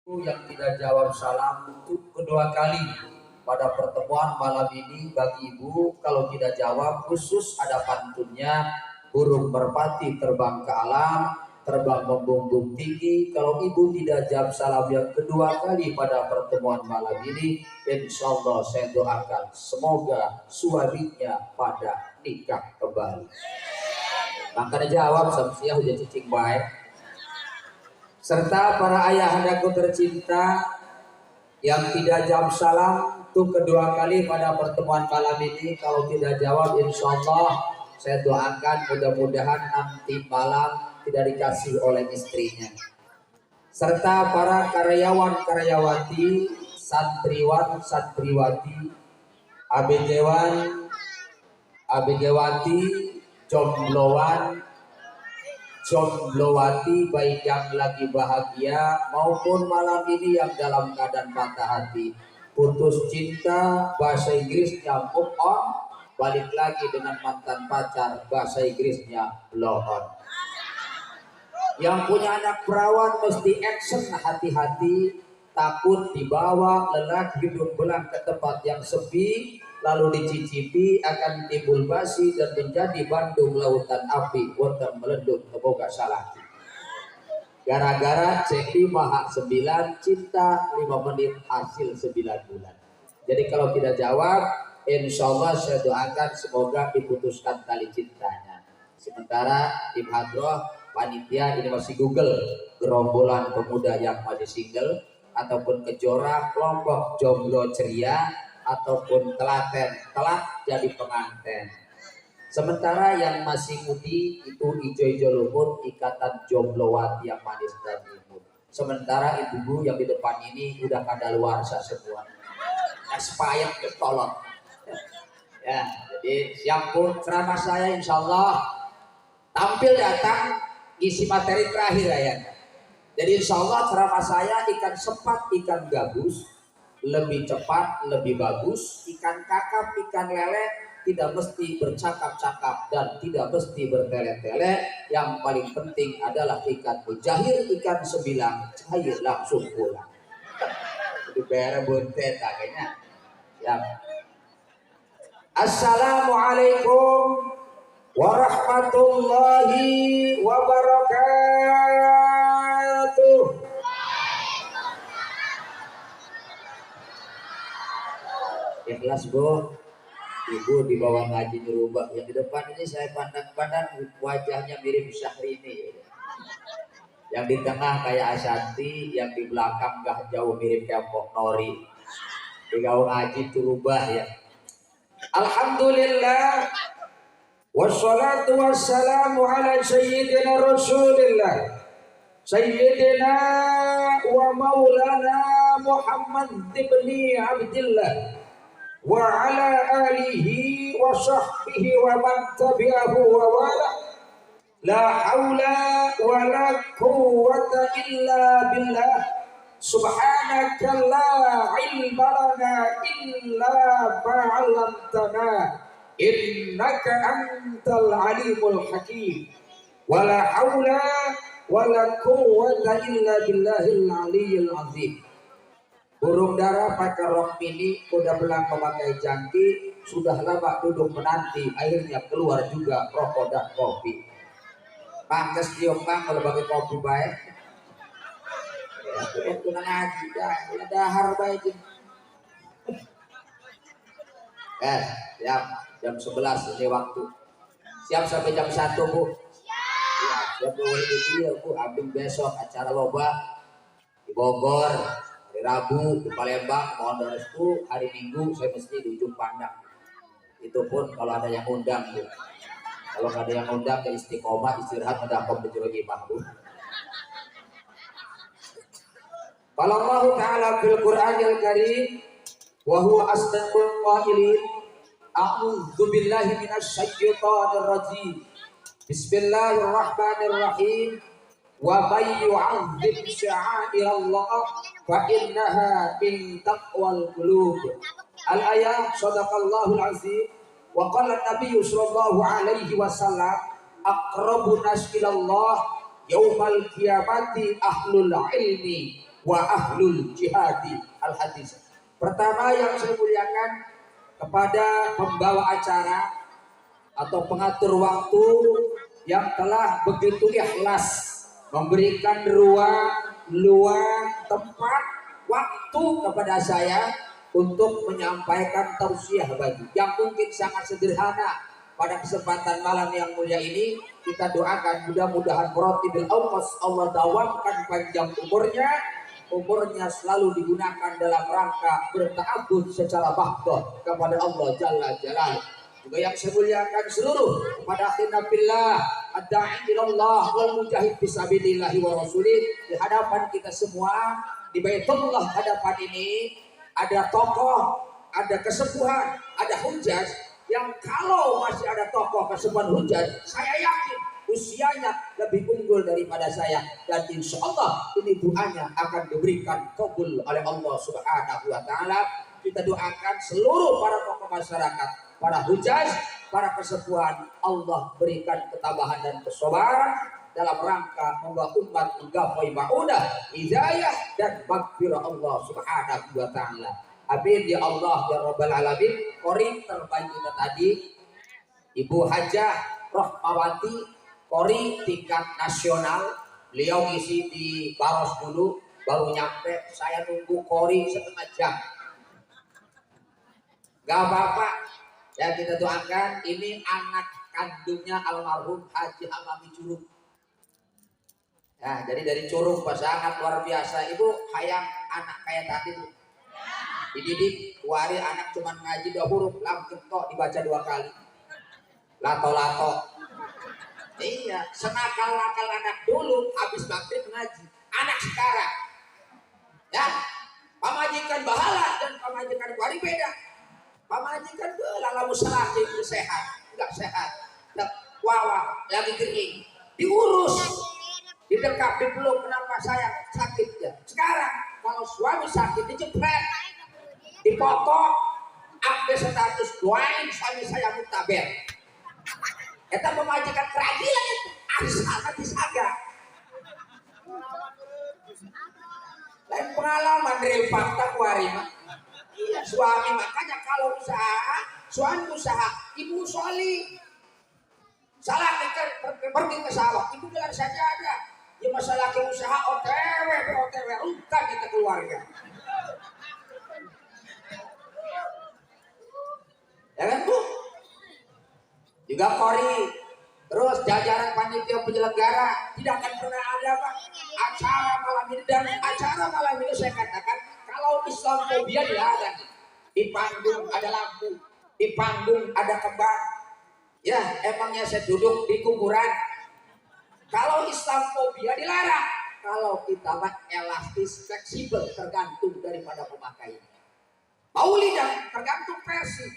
yang tidak jawab salam untuk kedua kali pada pertemuan malam ini. Bagi ibu, kalau tidak jawab khusus ada pantunnya, burung merpati terbang ke alam, terbang membumbung tinggi. Kalau ibu tidak jawab salam yang kedua kali pada pertemuan malam ini, insya Allah saya doakan semoga suaminya pada nikah kembali. Makanya jawab samsia hujan cicing baik. Serta para ayahandaku tercinta yang tidak jawab salam untuk kedua kali pada pertemuan malam ini, kalau tidak jawab insya Allah saya doakan mudah-mudahan nanti malam tidak dikasih oleh istrinya. Serta para karyawan-karyawati, santriwan, santriwati, abgwati, jombloan, jomblowati, baik yang lagi bahagia maupun malam ini yang dalam keadaan patah hati, putus cinta, bahasa Inggrisnya move on, balik lagi dengan mantan pacar, bahasa Inggrisnya blow on. Yang punya anak perawan mesti action, hati-hati, takut dibawa lelaki hidup belang ke tempat yang sepi, lalu dicicipi akan timbul basi dan menjadi bandung lautan api, wonten meleduk teboga salah. Gara-gara cek 5 cinta 5 menit hasil 9 bulan. Jadi kalau tidak jawab, insya Allah saya doakan semoga diputuskan tali cintanya. Sementara tim hadroh panitia ini masih Google gerombolan pemuda yang masih single ataupun kejora kelompok jomblo ceria ataupun telaten telat jadi pengantin. Sementara yang masih mudi itu ijo-ijo lumut, ikatan jomblowati yang manis dan imut. Sementara ibu-ibu yang di depan ini udah kadaluarsa semua, expired ketolong. Ya, jadi siap pun ceramah saya insya Allah tampil datang isi materi terakhir ya. Jadi insya Allah ceramah saya ikan sepat, ikan gabus, lebih cepat, lebih bagus. Ikan kakap, ikan lele tidak mesti bercakap-cakap dan tidak mesti bertele-tele. Yang paling penting adalah ikan mujahir, ikan sembilang, cair langsung pulang. Itu bayar buntet kayaknya. Ya. Assalamualaikum warahmatullahi wabarakatuh. Ikhlas bu, ibu di bawah ngaji nyerubah. Yang di depan ini saya pandang-pandang wajahnya mirip Syahrini. Yang di tengah kayak Ashanti, yang di belakang gak jauh mirip kayak Pok Nori. Di bawah ngaji turubah ya. Alhamdulillah, wassalatu wassalamu ala sayyidina Rasulillah, sayyidina wa maulana Muhammad ibni Abdillah wa ala alihi wa sahbihi wa man tabi'ahu wa wala. La haula wa la quwwata illa billah. Subhanaka la ilma lana illa ma 'allamtana innaka antal alimul hakim. Wa la haula wa la quwwata illa billahil aliyyil azim. Burung dara pakai rok mini, kuda belang memakai jangki, sudah lama duduk menanti, akhirnya keluar juga rokok dan kopi. Pantes diomong kalau pakai kopi baik. Ya, itu ngaji dah, udah dahar baik. Siap, jam 11 ini waktu. Siap sampai jam 1 bu. Ya, siap bu, itu bu. Abis besok acara loba di Bogor, hari Rabu di Palembang, mohon restu. Hari Minggu saya mesti di ujung pandang. Itu pun kalau ada yang undang bu. Kalau nggak ada yang undang ke istiqomah istirahat mendapat menjadi imam bu. Qala Allah Ta'ala fil Qur'anil Karim wa huwa asdaqul qailin. A'udzu billahi minasy syaithanir rajim. Bismillahirrahmanirrahim. Wa may yu'azzim sya'airallah fa innaha min taqwal qulub. Al-ayat sadaqallahul azim. Wa qala an-nabiy sallallahu alaihi wasallam aqrabun nas ilallah yaumal qiyamati ahlul ilmi wa ahlul jihadi. Al hadis. Pertama yang saya muliakan kepada pembawa acara atau pengatur waktu yang telah begitu ikhlas memberikan luang, tempat, waktu kepada saya untuk menyampaikan tausiah bagi yang mungkin sangat sederhana pada kesempatan malam yang mulia ini. Kita doakan mudah-mudahan Muratibul Auqas Allah dawamkan panjang umurnya selalu digunakan dalam rangka berta'abbud secara bahdoh kepada Allah Jalla Jalaluhu. Juga yang saya muliakan seluruh kepada akhirna billah ad-da'i ilallah wal mujahid fisabilillahi wa rasulih. Di hadapan kita semua di Baitullah hadapan ini ada tokoh, ada kesepuhan, ada hujjah yang kalau masih ada tokoh kesepuhan hujjah, saya yakin usianya lebih unggul daripada saya, dan insya Allah ini doanya akan diberikan kabul oleh Allah Subhanahu wa taala. Kita doakan seluruh para tokoh masyarakat, para hujjah, para kesepuhan, Allah berikan ketabahan dan kesabaran dalam rangka membawa umat menggapai maudah, hidayah dan maghfirah Allah Subhanahu wa taala. Amin ya Allah ya rabbal alamin. Qori terbaik kita tadi Ibu Hajah Rohmawati, qori tingkat nasional. Beliau ngisi di Baros dulu, baru nyampe. Saya nunggu qori setengah jam. Gak apa-apa. Ya, kita doakan ini anak kandungnya almarhum Haji Hamami Curug. Ya, jadi dari Curug sangat luar biasa. Ibu hayang anak kayak tadi tuh. Dididik, wari anak cuma ngaji 2 huruf, lam kok dibaca 2 kali. Lato-lato. Iya, senakal-nakal anak dulu habis maghrib ngaji. Anak sekarang. Ya, pamajikan bahala dan pamajikan wari beda. Pamajikan lala musalati itu sehat, enggak sehat. Wawa lagi kering, diurus, didekap, dipeluk. Kenapa saya sakit ya? Sekarang kalau suami sakit dijepret, dipotong, update status doain suami saya mutaber. Kita memajikan kerajinan itu, asal disaga. Lain pengalaman real fakta kuarima. Iya, suami makanya kalau usaha, suami usaha, ibu soli. Salah pergi ke sawah, ibu bilang saja ada. Ya masalah ke usaha OTW, rukan kita keluarga. Ya kan Bu? Juga qori. Terus jajaran panitia penyelenggara tidak akan pernah ada Pak acara malam ini, dan acara malam ini saya katakan kalau Islamophobia dilarang. Di panggung ada lampu, di panggung ada kembang. Ya, emangnya saya duduk di kuburan. Kalau Islamophobia dilarang. Kalau kita mah elastis, fleksibel, tergantung daripada pemakaian. Maulidah tergantung versi.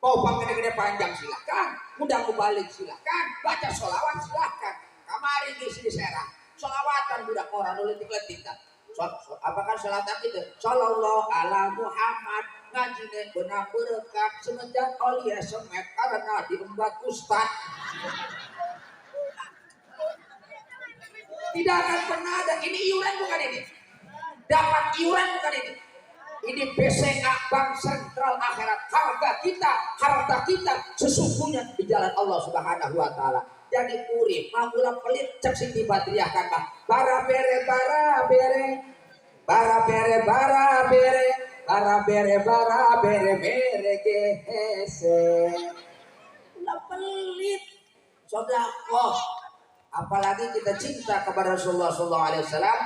Mau pakai gede panjang silakan, mudah kubalik silakan, baca sholawat silakan. Kamari di sini serang, sholawatan budak orang letik-letik kan. Apakah sholawat itu? Sallallahu ala Muhammad, ngajine benar berkat semenjak olia semet karena diembat ustad. Tidak akan pernah ada. Ini iuran bukan ini? Dapat iuran bukan ini? Ini BCA Bank Sentral Akhirat. Harta kita sesungguhnya di jalan Allah Subhanahu wa taala. Jadi urip mangula pelit cek sing dibatriahkan Bang. Bara bere bara bere gehese. Ulah pelit. Sedekah. Apalagi kita cinta kepada Rasulullah sallallahu alaihi wasallam,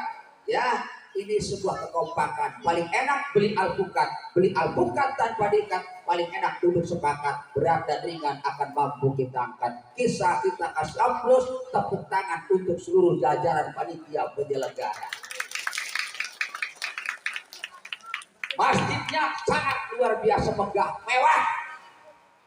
ya. Ini sebuah kekompakan. Paling enak beli alpukat tanpa diikat. Paling enak duduk sepakat. Berat dan ringan akan mampu kita angkat. Kisah kita kasih aplaus, tepuk tangan untuk seluruh jajaran panitia penyelenggara. Masjidnya sangat luar biasa megah, mewah.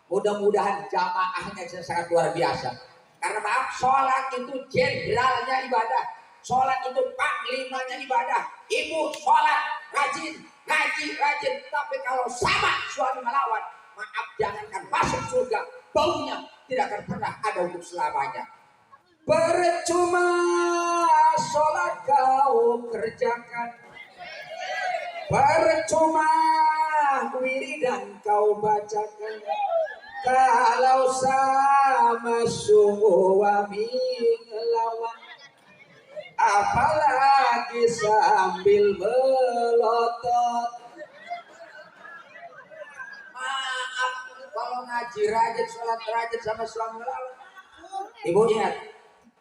Mudah-mudahan jamaahnya sangat luar biasa. Karena maaf, sholat itu jenderalnya ibadah. Sholat itu panglimanya ibadah. Ibu sholat rajin, ngaji rajin, tapi kalau sama suami melawan, maaf jangankan masuk surga, baunya tidak akan pernah ada untuk selamanya. Percuma sholat kau kerjakan, percuma wiridan kau bacakan kalau sama suami lawan, apalagi sambil melotot. Maaf kalau ngaji rajin, sholat rajin sama suami lawan. Ibu ingat,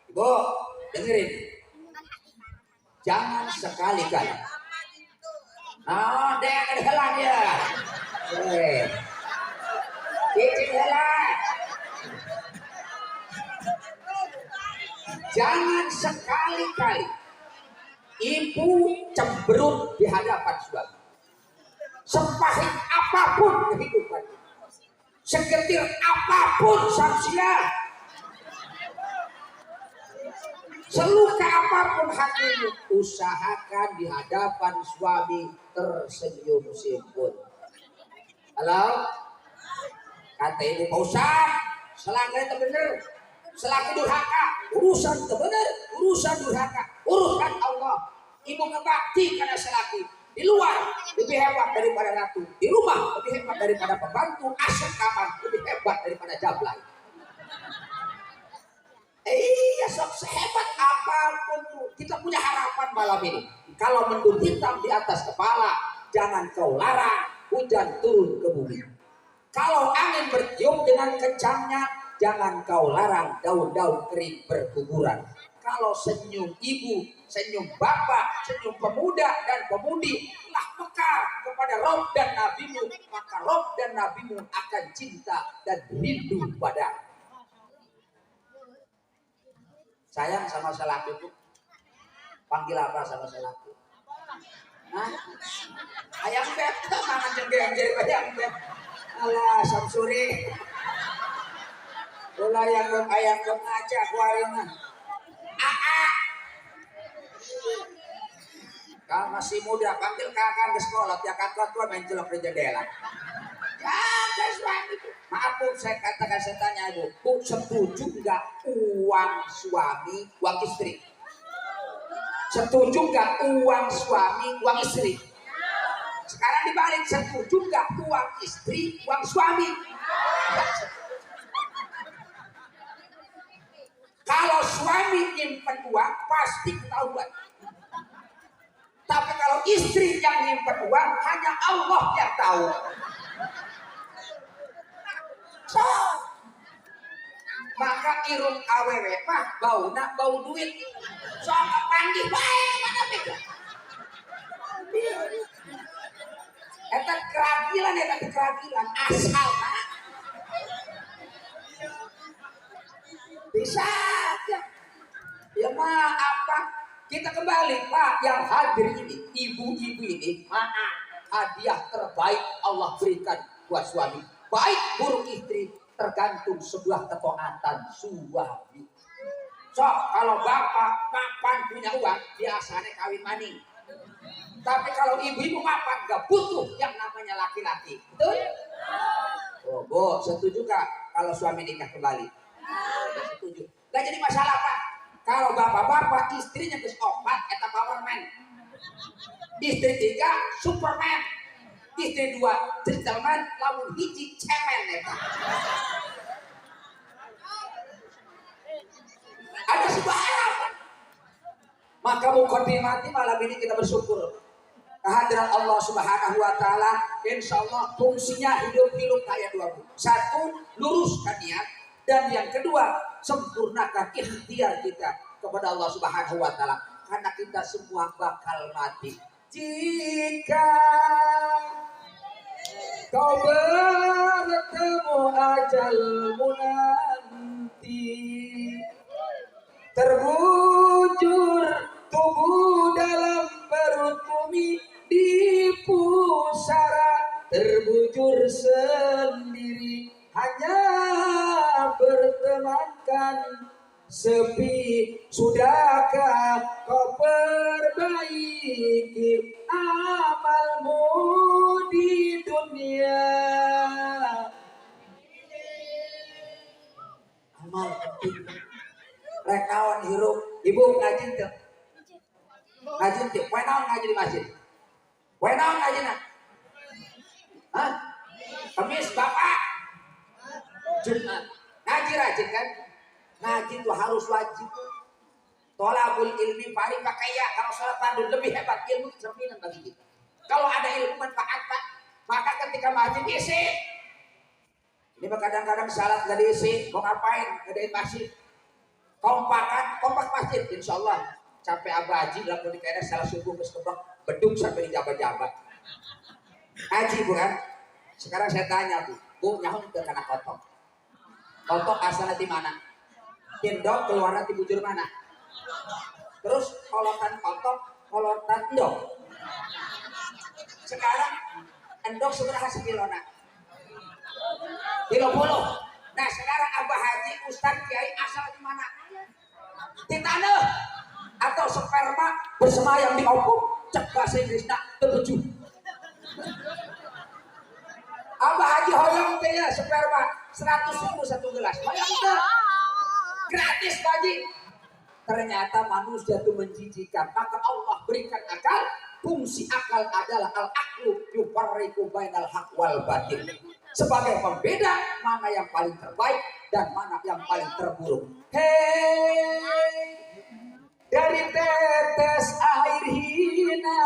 ibu dengerin, jangan sekali-kali. Nah, dia akan helang ya. Cicing helang. Jangan sekali-kali ibu cemberut di hadapan suami. Sepahit apapun kehidupan, segetir apapun samsia, seluka apapun hatimu, usahakan di hadapan suami tersenyum simpul. Halo, kata ibu Pak Ustaz, selagi itu benar, selagi durhaka, urusan itu benar, urusan durhaka, urusan Allah. Ibu ngebakti karena selaki, di luar lebih hebat daripada ratu, di rumah lebih hebat daripada pembantu, asyik kamar lebih hebat daripada jablay. Iya, sok sehebat apapun tuh, kita punya harapan malam ini. Kalau mendung hitam di atas kepala, jangan kau larang hujan turun ke bumi. Kalau angin bertiup dengan kencangnya, jangan kau larang daun-daun kering berguguran. Kalau senyum ibu, senyum bapak, senyum pemuda dan pemudi telah mekar kepada Rob dan Nabimu, maka Rob dan Nabimu akan cinta dan rindu padamu. Sayang sama selaki itu, panggil apa sama selaki? Hah? Ayam bet, mangan jengeng jadi ayam bet. Alah, Samsuri. Bola yang ayam aja kuarina. Kalau masih muda, panggil kakak ke sekolah, ya kakak tua main celok di jendela. Ya, suami. Maaf bu, saya katakan, saya tanya ibu, bu setuju nggak uang suami, uang istri? Setuju nggak uang suami, uang istri? Sekarang dibalik, setuju nggak uang istri, uang suami? Kalau suami nyimpen uang, pasti ketahuan. Tapi kalau istri yang nyimpen uang, hanya Allah yang tahu. So, maka irung awewe mah bau duit. So, panggil baik mana beda. Eta keragilan asal mah. Bisa aja. Ya mah apa? Kita kembali Pak yang hadir ini, ibu-ibu ini, maaf, hadiah terbaik Allah berikan buat suami. Baik buruk istri tergantung sebuah ketaatan suami. So kalau bapak mapan punya uang biasanya kawin maning. Tapi kalau ibu-ibu mapan gak butuh yang namanya laki-laki. Betul? Oh bu, setuju kak kalau suami nikah kembali? Setuju. Gak jadi masalah Pak. Kalau bapak-bapak istrinya ke opat eta powerman. Istri 3 superman. Istri 2 gentleman, lamun hiji cemen eta. Ada sebuah. Maka mukadimati malam ini kita bersyukur kehadiran Allah Subhanahu wa taala. Insyaallah fungsinya hidup kayak dua. Satu, luruskan niat, dan yang kedua, sempurnakan ikhtiar kita kepada Allah Subhanahu wa taala karena kita semua bakal mati. Jika kau bertemu ajalmu nanti, terbujur tubuh dalam perut bumi di pusara, terbujur sendiri hanya bertemankan sepi. Sudahkah kau perbaiki amalmu di dunia? Amal penting. Rekawan hirup, ibu ngaji tuh, ngaji tuh, ngaji di masjid. Wenang aja nak. Hah? Kamis Bapak. Jumat. Ngaji rajin kan? Ngaji itu harus wajib. Tolabul ilmi paling pakaiya. Kalau sholat fardu lebih hebat, ilmu cerminan bagi kita. Kalau ada ilmu manfaat Pak, maka ketika masjid isi. Ini kadang-kadang salat gak diisi, mau ngapain? Ngadain masjid. Kompak masjid, insya Allah. Sampai Abah Haji dalam pernikahannya salah subuh ke sekebak, bedung sampai di jabat-jabat. Haji bukan? Sekarang saya tanya Bu, nyahun ke kena kotok. Kotok asalnya di mana? Tindok keluarnya di bujur mana? Terus kolotan kotok, kolotan endok. Sekarang endok seberapa sekilona? Kilo puluh. Nah sekarang Abah Haji, Ustadz Kiai asal di mana? Di tanah atau sperma bersemayam di opung? Cek bahasa Inggrisnya ketujuh. Abah Haji hoyong teh ya sperma 100.000 satu gelas. Hoyong teh gratis Haji. Ternyata manusia itu menjijikan, maka Allah berikan akal. Fungsi akal adalah al-aqlu yufarriqu bainal haq wal batil. Sebagai pembeda mana yang paling terbaik dan mana yang paling terburuk. Hei, dari tetes air hina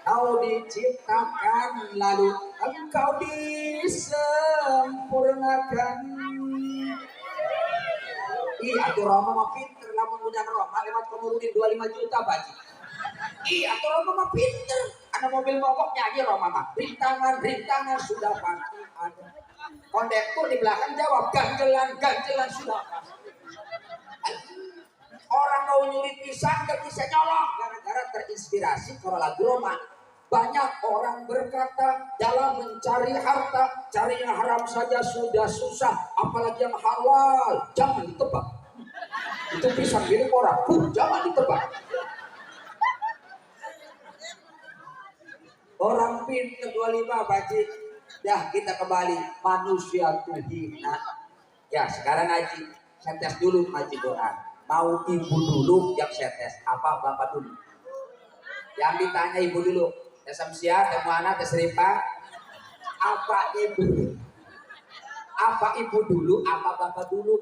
kau diciptakan, lalu engkau disempurnakan. Iya tuh Roma mah pinter, lamun punya Roma lewat Komarudin 25 juta baji. Iya tuh Roma mah pinter, ada mobil mogoknya aja Roma mah. Rintangan sudah pasti ada. Kondektur di belakang jawab ganjelan sudah pasti. Orang mau nyuri pisang gak bisa nyolong gara-gara terinspirasi kalau lagu Roma. Banyak orang berkata dalam mencari harta, cari yang haram saja sudah susah, apalagi yang halal. Jangan ditebak. Itu pisang milik orang, jangan ditebak. Orang pintar 25 baji. Ya kita kembali, manusia itu hina. Ya sekarang ngaji, saya tes dulu ngaji Quran. Mau ibu dulu yang saya tes, apa bapak dulu? Yang ditanya ibu dulu. Tes Samsia, tes Muana, tes Ripa. Apa ibu? Apa ibu dulu, apa bapak dulu?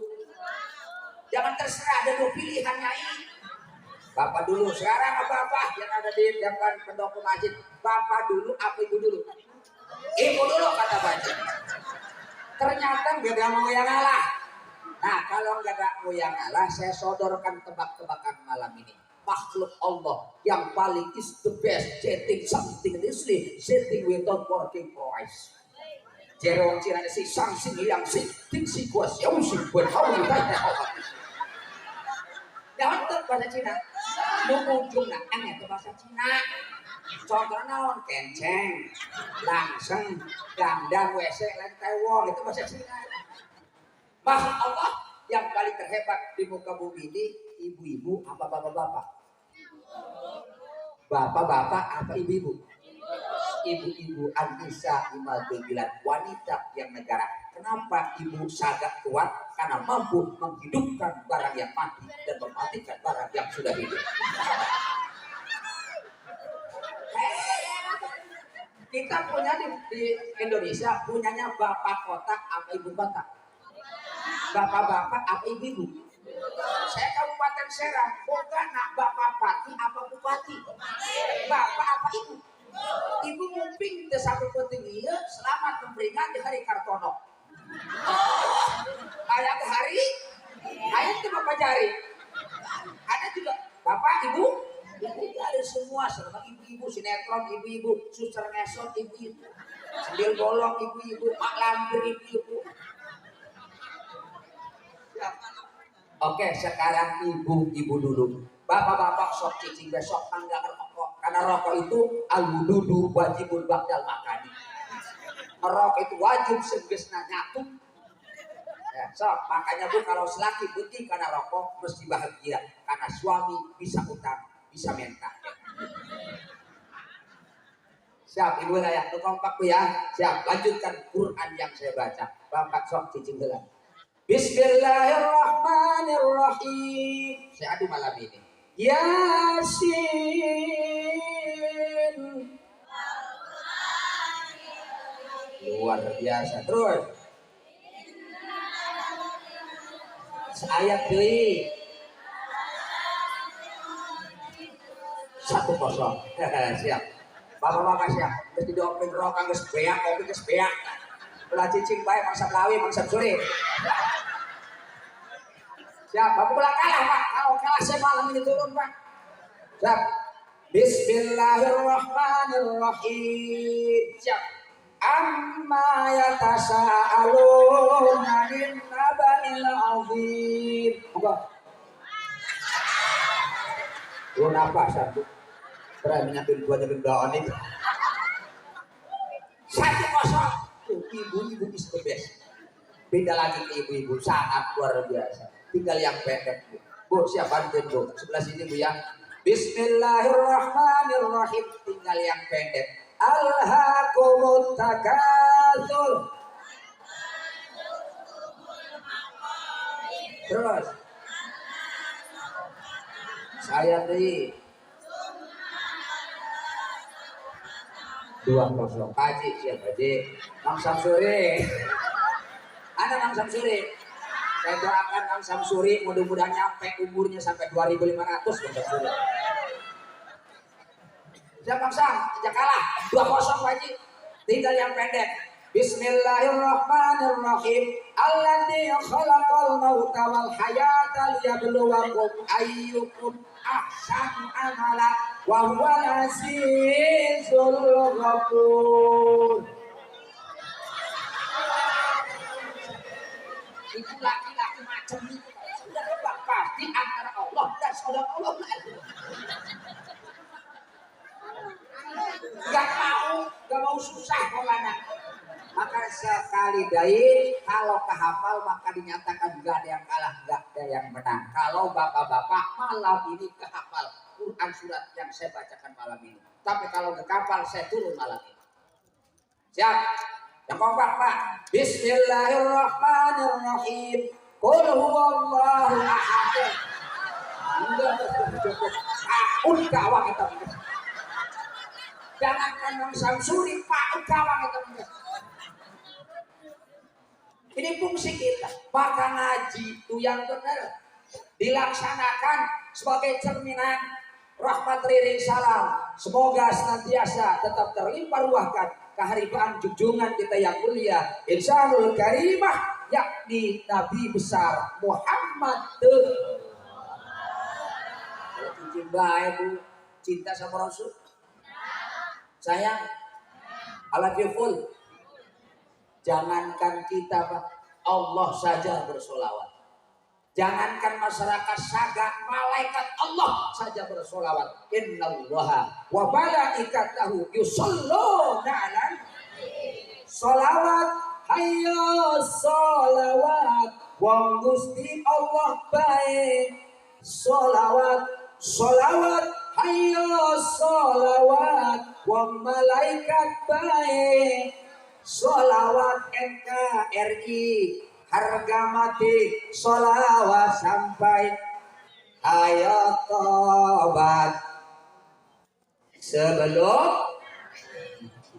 Jangan terserah, ada dua pilihan Nyai. Bapak dulu, sekarang apa yang ada di depan pendopo masjid. Bapak dulu, apa ibu dulu? Ibu dulu kata baca. Ternyata gak ada mau yang ngalah. Nah kalau gak ada mau yang ngalah, saya sodorkan tebak-tebakan malam ini. Makhluk Allah yang paling is the best setting something easily setting without working price. Jerong Cina si sang sing yang si ting si kuas yang si buat hau ditanya. Jangan tuh bahasa Cina. Lu ujungnya itu bahasa Cina. Contohnya naon kenceng, langseng, gandang, WC, lantai wong itu bahasa Cina. Makhluk Allah yang paling terhebat di muka bumi ini ibu-ibu apa bapak-bapak? Bapak-bapak apa ibu-ibu? Ibu-ibu An-Nisa Imatul Bilad, wanita yang negara. Kenapa ibu sangat kuat? Karena mampu menghidupkan barang yang mati dan mematikan barang yang sudah hidup. Kita punya di Indonesia punyanya bapak kota apa ibu kota? Bapak-bapak apa ibu-ibu? Saya Kabupaten Serang, bukan nak bapak pati apa bupati? Bapak apa ibu? Ibu mumping ke satu penting iya selamat memberikan di hari Kartono. Kayak ke hari, ayat itu bapak jari. Ada juga bapak ibu, ada semua serta ibu-ibu sinetron, ibu-ibu suster ngesot, ibu-ibu sambil bolong, ibu-ibu mak lampir, ibu-ibu. Oke, sekarang ibu-ibu dulu. Bapak-bapak sok cicing besok tanggal rokok. Karena rokok itu al-wududu wajibul ba'dal makani. Rokok itu wajib segesna nyatu. Ya, sok makanya Bu kalau selaki putih karena rokok mesti bahagia karena suami bisa utang, bisa minta. Siap Ibu Layak, kompak Bu ya. Siap, lanjutkan Quran yang saya baca. Bapak sok cicing gelang. Bismillahirrahmanirrahim. Saya adu malam ini. Yasin luar biasa. Terus ayat deui 1-0. Siap. Bapak-bapak siap. Geus didopeng rokang geus beak, kopi geus beak. Ulah cicing bae mangsa lawi, mangsa sore. Siap, Bapak ulah kalah, Pak. Kalau kalah saya malam ini turun, Pak. Siap. Bismillahirrahmanirrahim. Siap. Amma yatasaalun 'anil naba'il 'azim. Apa? Lu napa satu? Berani nyakin gua nyakin daun ini. 1-0. Ibu-ibu is the best. Beda lagi ke ibu-ibu, sangat luar biasa. Tinggal yang pendek, Bu. Bu, siap bantuin, Bu. Sebelah sini, Bu, ya. Bismillahirrahmanirrahim. Tinggal yang pendek. Alhaakumut takatsur. Terus. Saya tadi 2-0. Haji siap Haji. Mang Samsuri. Ana Mang Samsuri. Saya doakan Mang Samsuri mudah-mudahan nyampe umurnya sampai 2500 Mang Samsuri. Siap Mang Sam, sejak kalah 2-0 Haji. Tinggal yang pendek. Bismillahirrahmanirrahim. Alladzi khalaqal mauta wal hayata liyabluwakum ayyukum ahsanu amala wa huwal azizul ghafur. Itu laki-laki macam itu sudah tebak pasti antara Allah dan saudara Allah. Gak mau susah Maulana. Maka sekali dai kalau kehafal maka dinyatakan gak ada yang kalah, gak ada yang menang. Kalau bapak-bapak malam ini kehafal Quran surat yang saya bacakan malam ini. Tapi kalau kehafal saya turun malam ini. Siap? Yang kompak Pak. Bismillahirrahmanirrahim. Qul huwallahu ahad. Kawang kita. Jangankan Mang Samsuri, Pak kawang kita. Ini fungsi kita. Maka ngaji itu yang benar dilaksanakan sebagai cerminan rahmat riring salam. Semoga senantiasa tetap terlimpah ruahkan keharibaan junjungan kita yang mulia Insanul Karimah, yakni Nabi besar Muhammad. Cinta cinta sama Rasul. Sayang, I love you full. Jangankan kita Pak, Allah saja bersolawat. Jangankan masyarakat sagak, malaikat Allah saja bersolawat. Innallaha wa malaikatahu yusholluna 'alan solawat. Hayya solawat. Wong Gusti Allah baik solawat. Solawat. Hayya solawat. Wong malaikat baik solawat. NKRI harga mati solawat sampai ayo tobat sebelum.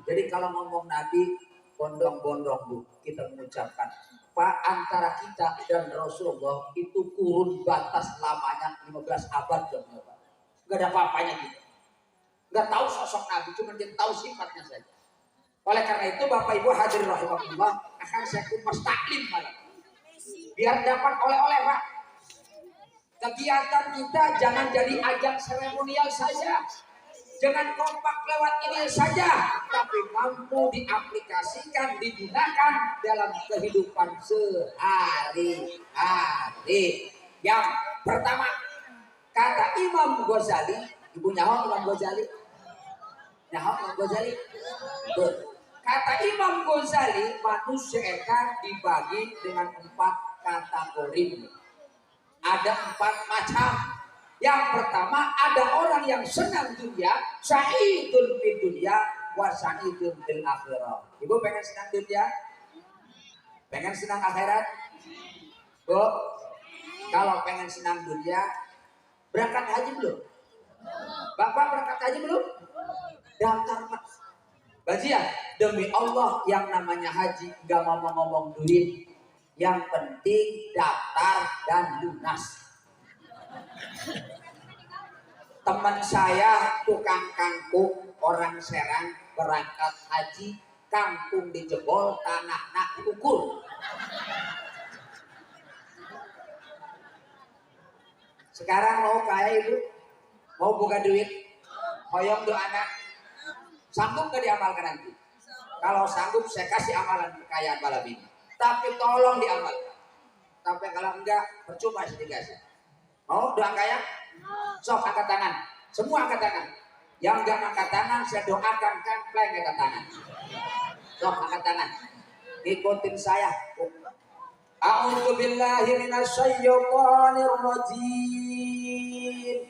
Jadi kalau ngomong Nabi bondong-bondong Bu, kita mengucapkan Pak, antara kita dan Rasulullah itu kurun batas lamanya 15 abad Gak ada apa-apanya gitu. Gak tahu sosok Nabi, cuma dia tahu sifatnya saja. Oleh karena itu Bapak Ibu hadirin rahimahullah, akan saya kupas taklim malam biar dapat oleh-oleh Pak. Kegiatan kita jangan jadi ajang seremonial saja, jangan kompak lewat ini saja, tapi mampu diaplikasikan, digunakan dalam kehidupan sehari-hari. Yang pertama, kata Imam Ghazali, Ibu nyaho Imam Ghazali? Nyaho Imam Ghazali? Betul. Kata Imam Ghazali, manusia dibagi dengan 4 kategori. Ada 4 macam. Yang pertama, ada orang yang senang dunia, sa'idun fid dunya wa sa'idun fil akhirah. Ibu pengen senang dunia? Pengen senang akhirat? Bu, kalau pengen senang dunia, berangkat haji belum? Bapak berangkat haji belum? Daftar Pak. Bajian, demi Allah yang namanya haji gak ngomong-ngomong duit, yang penting daftar dan lunas. Teman saya tukang kangkung orang Serang berangkat haji, kangkung dijebol, tanah nak ukur. Sekarang mau kaya ibu, mau buka duit, hoyong do anak, sanggup gak diamalkan nanti? Kalau sanggup saya kasih amalan kekayaan malam ini, tapi tolong diamalkan. Tapi kalau enggak, percuma sih dikasih. Mau doa kaya? Sok angkat tangan, semua angkat tangan. Yang enggak angkat tangan, saya doakan kampleng angkat tangan. Sok angkat tangan, ikutin saya. A'udzu billahi minasyaitonir rajim.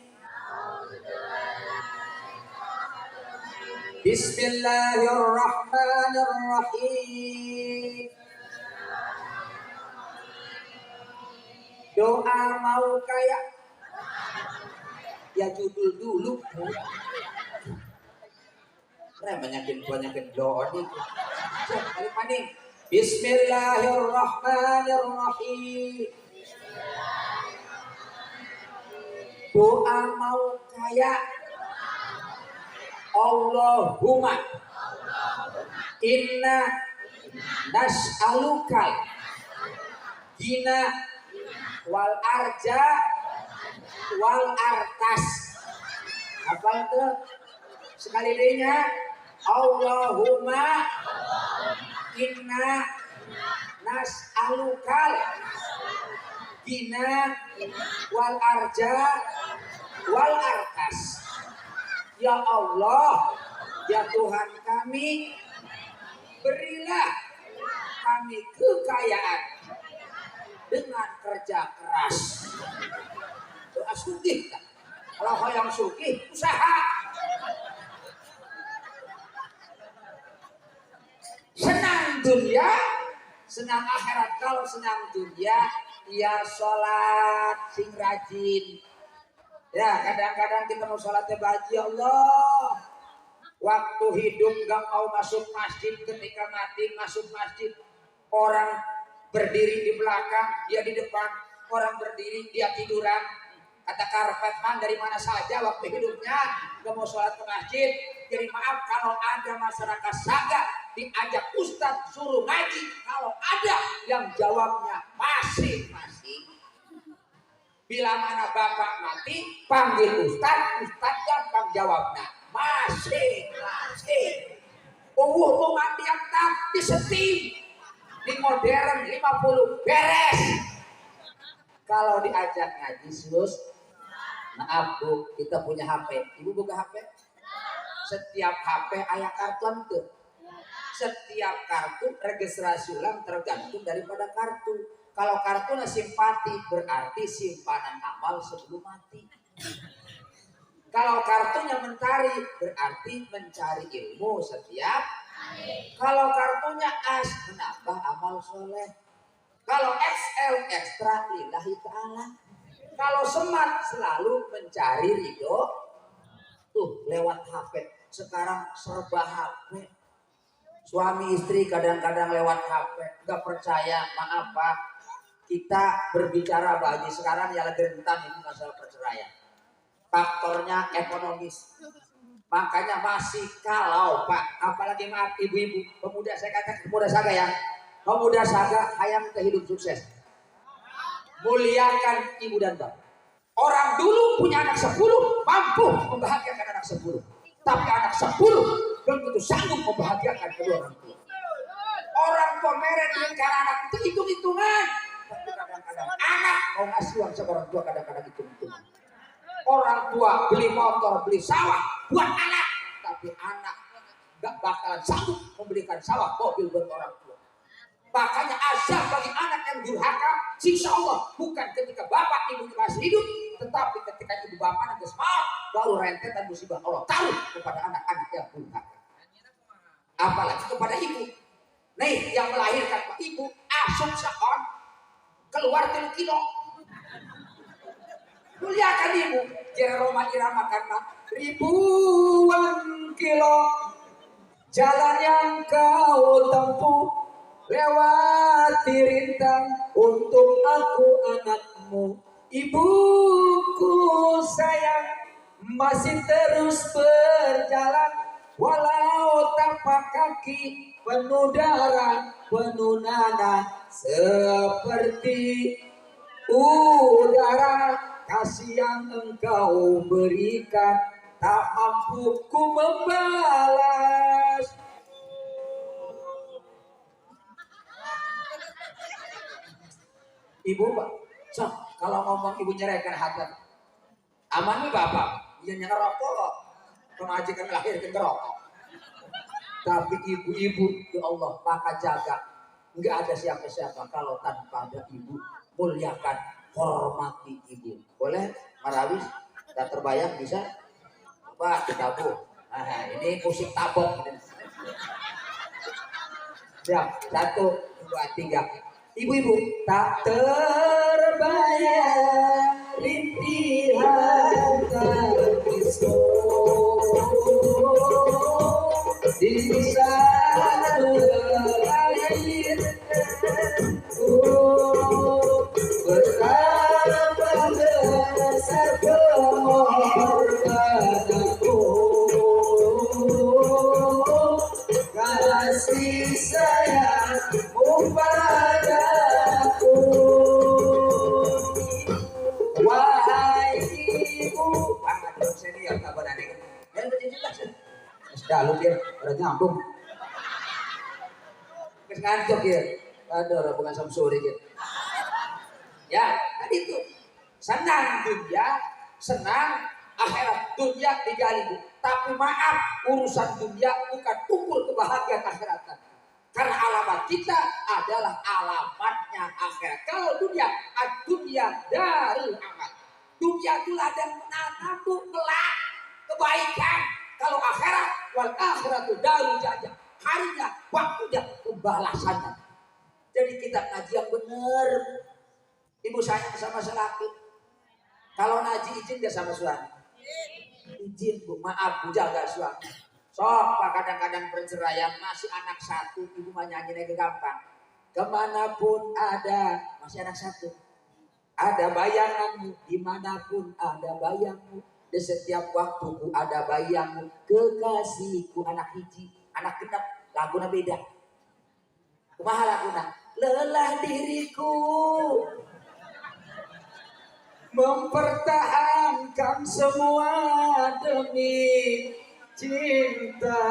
Bismillahirrahmanirrahim. Doa mau kaya. Ya judul dulu. Banyakin doa nih. Kali paning. Bismillahirrahmanirrahim. Doa mau kaya. Allahumma inna nas'alukal gina wal arja wal artas. Apa itu? Sekali dehnya. Allahumma inna nas'alukal gina wal arja wal artas. Ya Allah, ya Tuhan kami, berilah kami kekayaan dengan kerja keras. Doa sugih. Kalau yang sugih, usaha. Senang dunia, senang akhirat. Kalau senang dunia, ya sholat sing rajin. Ya kadang-kadang kita mau sholatnya baji Allah. Waktu hidup gak mau masuk masjid, ketika mati masuk masjid. Orang berdiri di belakang, dia di depan. Orang berdiri, dia tiduran. Kata karpet man dari mana saja waktu hidupnya gak mau sholat ke masjid. Jadi maaf kalau ada masyarakat Saga diajak ustadz suruh ngaji. Kalau ada yang jawabnya masing-masing. Bila mana bapak mati, panggil ustadz gampang jawabnya. Masing-masing. Mau mandi yang tak disetim. Di modern 50 beres. Kalau diajak ngaji sus, maaf bu, kita punya HP. Ibu buka HP. Setiap HP ayah kartu tuh. Setiap kartu registrasi ulang tergantung daripada kartu. Kalau kartunya simpati berarti simpanan amal sebelum mati. Kalau kartunya mentari berarti mencari ilmu setiap hari. Kalau kartunya as menambah amal soleh. Kalau XL ekstra lillahi ta'ala. Kalau smart selalu mencari ridho. Tuh lewat HP. Sekarang serba HP. Suami istri kadang-kadang lewat HP. Gak percaya, maaf pak. Kita berbicara bagi sekarang yang lagi rentan ini masalah perceraian. Faktornya ekonomis. Makanya masih kalau pak, apalagi maaf ibu-ibu, pemuda saya katakan pemuda saga ya. Pemuda saga hayang ke hidup sukses. Muliakan ibu dan bapak. Orang dulu punya anak 10 mampu membahagiakan anak 10. Tapi anak 10 belum tentu sanggup membahagiakan kedua orang tua. Orang tua meret dengan anak itu hitung-hitungan. Tapi kadang-kadang anak mau ngasih uang sama orang tua kadang-kadang hitung-hitungan. Orang tua beli motor, beli sawah buat anak. Tapi anak gak bakalan sanggup membelikan sawah, mobil buat orang tua. Makanya azab bagi anak yang durhaka, insya Allah bukan ketika bapak ibunya masih hidup, tetapi ketika ibu bapak nanti semangat, baru rentetan musibah Allah tahu kepada anak-anak yang durhaka. Apalagi kepada ibu. Nih yang melahirkan pak ibu, asum seon keluar 3 kilo. Muliakan ibu, jere Roma irama karena ribuan kilo. Jalan yang kau tempuh lewati rintang untuk aku anakmu. Ibuku sayang masih terus berjalan walau tapak kaki penuh darah penuh nanah seperti udara kasih yang engkau berikan tak mampu ku membalas. Ibu Pak, so, kalau ngomong ibu nyerahkan hati aman nih bapak, iya ngerokok kok kemajikan lahir ke ngerokok. Tapi ibu-ibu ya Allah maka jaga, nggak ada siapa-siapa kalau tanpa ada ibu. Muliakan, hormati ibu. Boleh Marawis? Tak terbayang bisa? Coba kita bu. Nah, ini musik tabok. Siap, 1, 2, 3. Ibu-ibu tak terbayang rintihan tangismu di sana lahir betapa besar pengorbananku kasih sayangmu padaku wahai ibu. Aduh senior tak berani yang berjelas sudah lu dia udah nyambung kes ngantuk ya. Aduh bukan samsuri gitu ya. Tadi itu senang dunia senang akhirat. Dunia digali tapi maaf urusan dunia bukan ukur kebahagiaan akhirat, karena alamat kita adalah alamatnya akhirat. Kalau dunia darul amal, dunia itu ladang menanammu kelak kebaikan. Kalau akhirat wal akhiratu darul jazaa, harinya waktunya pembalasannya. Jadi kita ngaji yang benar. Ibu sayang sama laki. Kalau ngaji izin dia sama suami. Izin bu, maaf bu jaga suami. Sok pak kadang-kadang perceraian masih anak satu, ibu mah nyanyi lagi gampang. Kemanapun ada masih anak satu. Ada bayanganmu, dimanapun ada bayangmu. Di setiap waktuku ada bayangmu, kekasihku. Anak hiji, anak genap, laguna beda. Kumaha laguna? Lelah diriku mempertahankan semua demi cinta.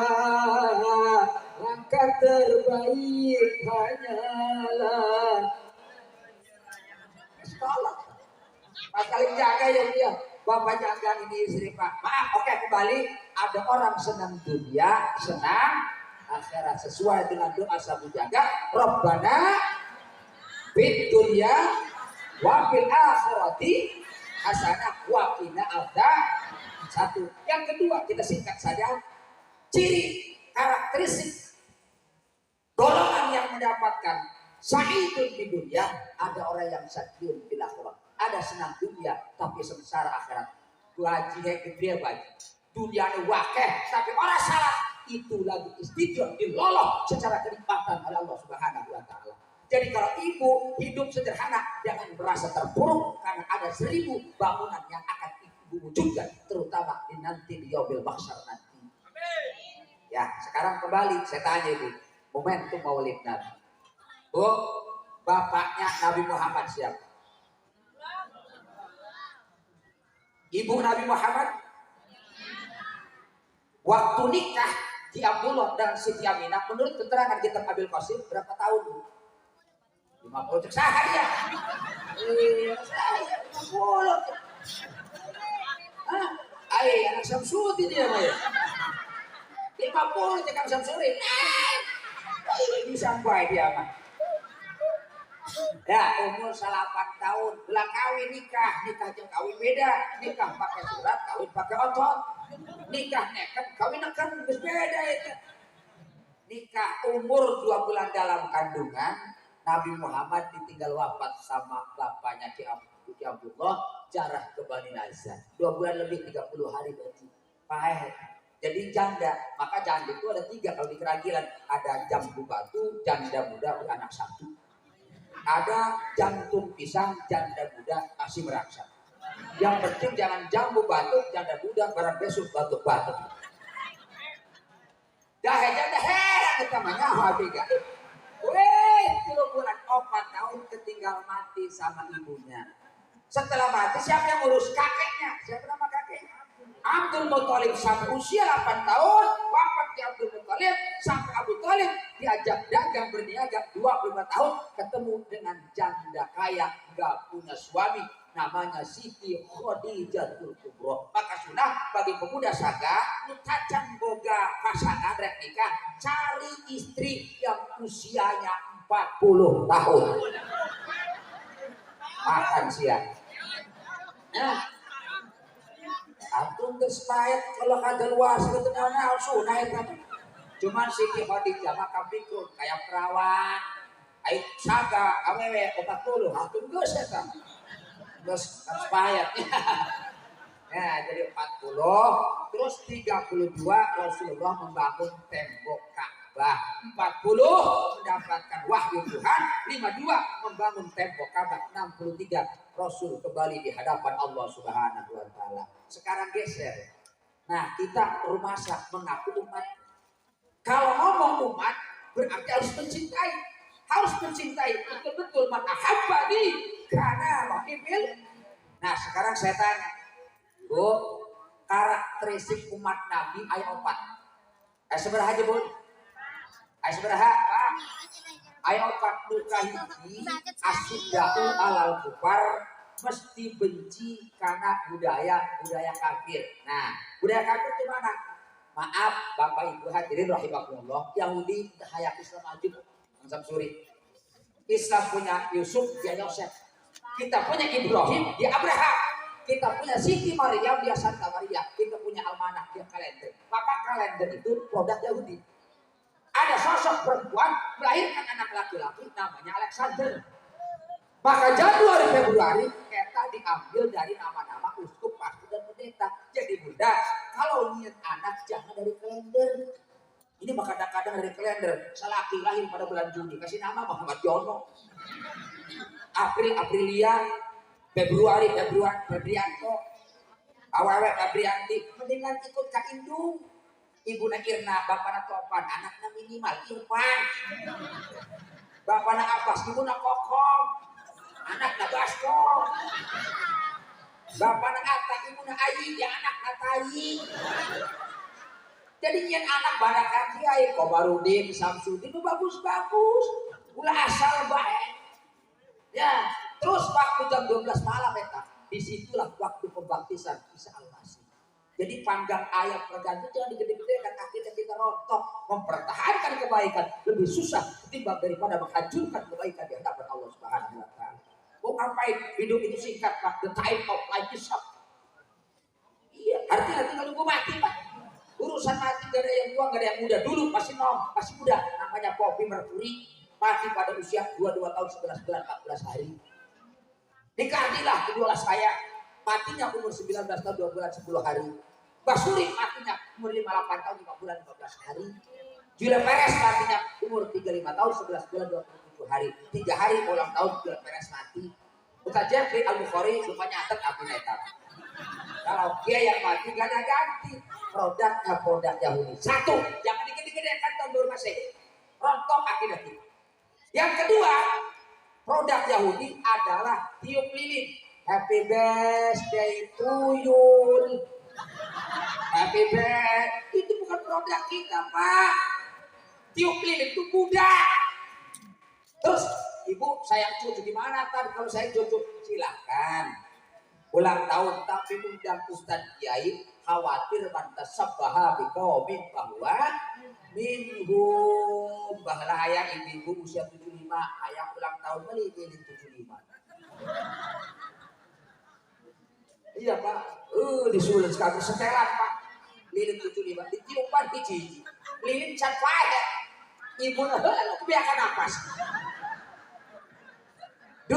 Langkah terbaik hanyalah sekolah. Mas saling jaga ya dia. Bapak jaga ini istri pak. Maaf, oke kembali. Ada orang senang dunia, senang akhirat sesuai dengan doa sabu jaga. Rabbana fid dunya wa fil akhirati hasanah wa qina adzaban. Satu. Yang kedua kita singkat saja. Ciri karakteristik golongan yang mendapatkan sa'idun di dunia, ada orang yang sa'idun fil akhirat. Ada senang dunia tapi sengsara akhirat. Gaji gede baik. Dunia ini wakeh tapi orang salah itu lagi istidraj diloloh secara kenikmatan oleh Allah Subhanahu wa taala. Jadi kalau ibu hidup sederhana jangan merasa terpuruk karena ada 1000 bangunan yang akan ibu wujudkan terutama di nanti di yaumil mahsyar nanti. Ya, sekarang kembali saya tanya ibu, momentum Maulid Nabi. Bu, bapaknya Nabi Muhammad siapa? Ibu Nabi Muhammad. Waktu nikah di Abdullah dan Siti Aminah menurut keterangan kitab Abil Qasim berapa tahun? 50 cek sahar ya. Saya 50. Ah, anak Samsudi dia mah ya. 50 cek Samsudi. Bisa baik dia mah. Ya umur 8 tahun belah kawin nikah jeung kawin beda. Nikah pakai surat, kawin pakai otot. Nikah neken, kawin neken beda itu. Nikah umur 2 bulan dalam kandungan, Nabi Muhammad ditinggal wafat sama bapaknya Ki Abdullah, jarah ke Bani Nazar. 2 bulan lebih 30 hari berarti. Pahit. Jadi janda, maka janda itu ada 3 kalau di Keragilan. Ada jambu batu, janda muda beranak 1. Ada jantung pisang, janda muda masih merangsang. Yang penting jangan jambu batuk, janda muda barang besok batuk-batuk. Dah janda kita mah tiga. Weh, 3 bulan 4 tahun ketinggal mati sama ibunya. Setelah mati siapa yang ngurus kakeknya? Siapa nama kakeknya? Abdul Muthalib sampai usia 8 tahun wafat di Abdul Muthalib, sampai Abu Thalib diajak dagang berniaga 25 tahun ketemu dengan janda kaya gak punya suami namanya Siti Khadijatul Kubro. Maka sunnah bagi pemuda saga nu tacan boga pasangan rek nikah cari istri yang usianya 40 tahun. Makan siang. Nah, antum terspayet kalau kada luas gitu naon sunah eta. Cuman Siti Khadijah mah pikun kayak perawan. Ai saga awewe 40 antum geus eta. Geus terspayet. Ya, jadi 40 terus 32 Rasulullah membangun tembok Ka'bah. 40 mendapatkan wahyu Tuhan, 52 membangun tembok Ka'bah, 63 Rasul kembali di hadapan Allah Subhanahu wa taala. Sekarang geser. Nah, kita rumasa mengaku umat. Kalau ngomong umat berarti harus mencintai. Harus mencintai betul-betul man ahabbani kana muhibbil. Nah, sekarang saya tanya, Bu, karakteristik umat Nabi ayat 4. Ayat seberapa aja, Bu? Ayat seberapa? Ayat 4 hiji asyiddahu alal kufar, mesti benci karena budaya kafir. Nah, budaya kafir itu mana? Maaf Bapak Ibu hadirin rahimakumullah, Yahudi hayat Islam aja Bang Samsuri. Islam punya Yusuf, dia Yosef. Kita punya Ibrahim, dia Abraham. Kita punya Siti Maryam, dia Santa Maria. Kita punya Almanah, dia kalender. Maka kalender itu produk Yahudi. Ada sosok perempuan melahirkan anak laki-laki namanya Alexander. Maka Januari Februari kita diambil dari nama-nama uskup, pastor dan pendeta. Jadi bunda, kalau niat anak jangan dari kalender. Ini mah kadang-kadang dari kalender. Selaki lahir pada bulan Juni, kasih nama Muhammad Jono. April Aprilia, Februari Febrianto, awewe Febrianti. Mendingan ikut Kak Indung. Ibu Irna, bapakna Topan, anaknya minimal Irfan. Bapakna Abbas, ibu na Kokong, anaknya Basko. Bapakna Atta, ibu na Ayi, ya anaknya Tayi. Jadi nyen anak barakan kiai Komarudin, Samsudin itu bagus-bagus. Ulah asal baik. Ya, terus waktu jam 12 malam eta, disitulah waktu pembaptisan Isa Al-Masih. Jadi panggang ayam perganti jangan digede-gedekan, akhirnya kita rontok. Mempertahankan kebaikan lebih susah ketimbang daripada menghancurkan kebaikan di hadapan Allah Subhanahu wa taala. Mau ngapain? Hidup itu singkat, Pak. The time of life is short. Iya, artinya tinggal nunggu mati, Pak. Urusan mati gak ada yang tua, gak ada yang muda. Dulu masih muda. Namanya Poppy Mercury, mati pada usia 22 tahun 11 bulan 14 hari. Dikadilah kedua saya, matinya umur 19 tahun 2 bulan 10 hari. Basuri matinya umur 58 tahun 5 bulan 15 hari. Julia Perez matinya umur 35 tahun 11 bulan 27 hari. 3 hari ulang tahun Julia Perez mati. Ustaz Jeffrey Al-Bukhari rupanya nyatet Abu Netar. Kalau dia yang mati gak ada ganti. Produk Yahudi. 1, jangan digede-gedekan tahun baru Masehi. Rontok akidah kita. Yang kedua, produk Yahudi adalah tiup lilin. Happy birthday to you. Happy birthday. Itu bukan produk kita, Pak. Tiup lilin itu Buddha. Terus, Ibu sayang cucu gimana tadi kalau saya cucu? Silahkan. Ulang tahun tapi undang Ustadz Kiai, khawatir mantasabbaha biqaumin bahwa minhum bahlah ayah ibu usia 75, ayah ulang tahun beli lilin 75. Iya Pak, disulit sekali setelan Pak, lilin 75 ditiupan hiji, lilin cat payah, ibu kebiakan napas. 2,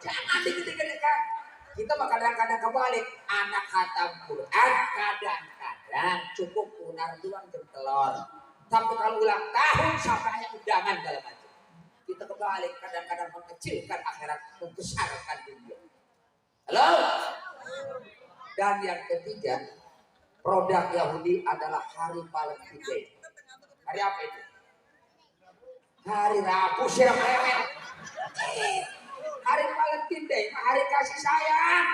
jangan dikit-kitkan. Kita mah kadang-kadang kebalik, anak khatam Quran kadang-kadang Ya, cukup unar doang jam telur. Tapi kalau ulang tahun sampai hanya undangan dalam macam. Kita kembali kadang-kadang mengecilkan akhirat, membesarkan dunia. Halo? Dan yang ketiga, produk Yahudi adalah hari Valentine Day. Hari apa itu? Hari Rabu siram lemet. Hari Valentine Day, hari kasih sayang.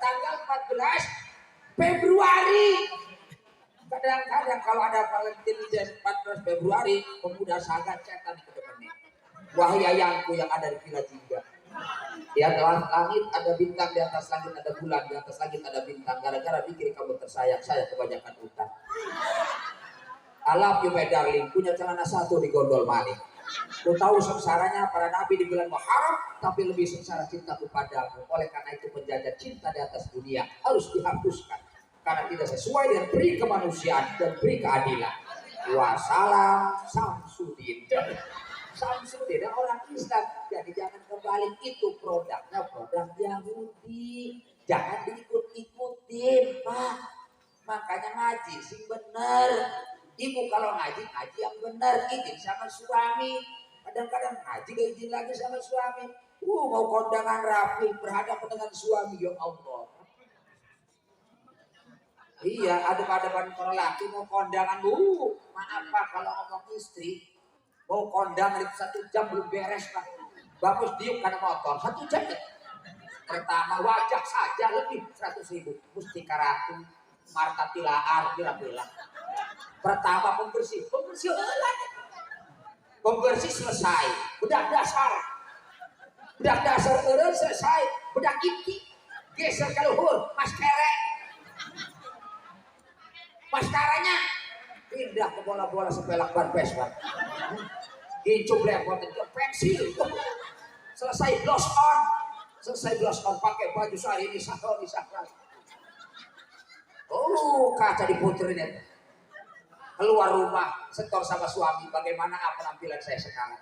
Tanggal 14 Februari. Kadang-kadang kalau ada Valentine Day 14 Februari, pemuda sangat cetan ke depannya. Wahai ayangku yang ada di Villa Jingga. Di atas langit ada bintang, di atas langit ada bulan, di atas langit ada bintang. Gara-gara pikir kamu tersayang, saya kebanyakan utang. I love you my darling, punya celana satu di gondol maling. Ku tahu sengsaranya para nabi di bulan Muharram, tapi lebih sengsara cintaku padamu. Oleh karena itu penjajah cinta di atas dunia harus dihapuskan. Karena tidak sesuai dengan peri kemanusiaan dan peri keadilan. Wassalam Samsudin. Samsudin orang Islam, jadi jangan kembali, itu produknya produk Yahudi, jangan diikut-ikutin Pak. Makanya ngaji sih bener. Ibu kalau ngaji yang bener, izin sama suami. Kadang-kadang ngaji gak izin lagi sama suami. Mau kondangan rapi berhadapan dengan suami, ya Allah. Iya, adep-adepan para laki mau kondangan, maaf Pak, kalau ngomong istri mau kondangan itu 1 jam belum beres Pak. Bagus diuk karena motor 1 jam. Pertama wajah saja lebih 100.000. Mustika Ratu, Marta Tilaar, bila-bila. Pertama pembersih selesai. Bedak dasar selesai. Bedak inti geser ke luhur, maskaranya pindah ke bola-bola sepelak ban Vespa. Gincu blepot ke pensil. Selesai gloss on pakai baju sehari ini sakral. Kaca diputerin. Keluar rumah, setor sama suami. Bagaimana penampilan saya sekarang?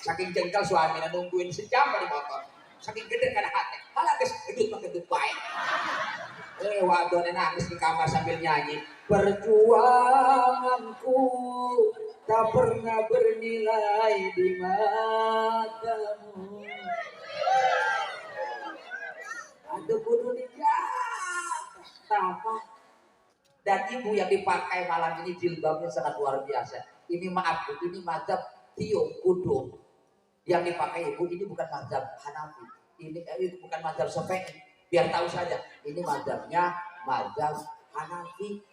Saking jengkel suami nungguin sejam di motor. Saking gede karena hati. Malah gedut baik. Wadone nangis di kamar sambil nyanyi. Perjuanganku tak pernah bernilai di matamu. Ada bodoh di apa? Dan ibu yang dipakai malam ini jilbabnya sangat luar biasa. Ini maaf, ini mazhab Tio Kudo. Yang dipakai ibu ini bukan mazhab Hanafi. Ini bukan mazhab Syafi'i. Biar tahu saja, ini mazhabnya mazhab Hanafi.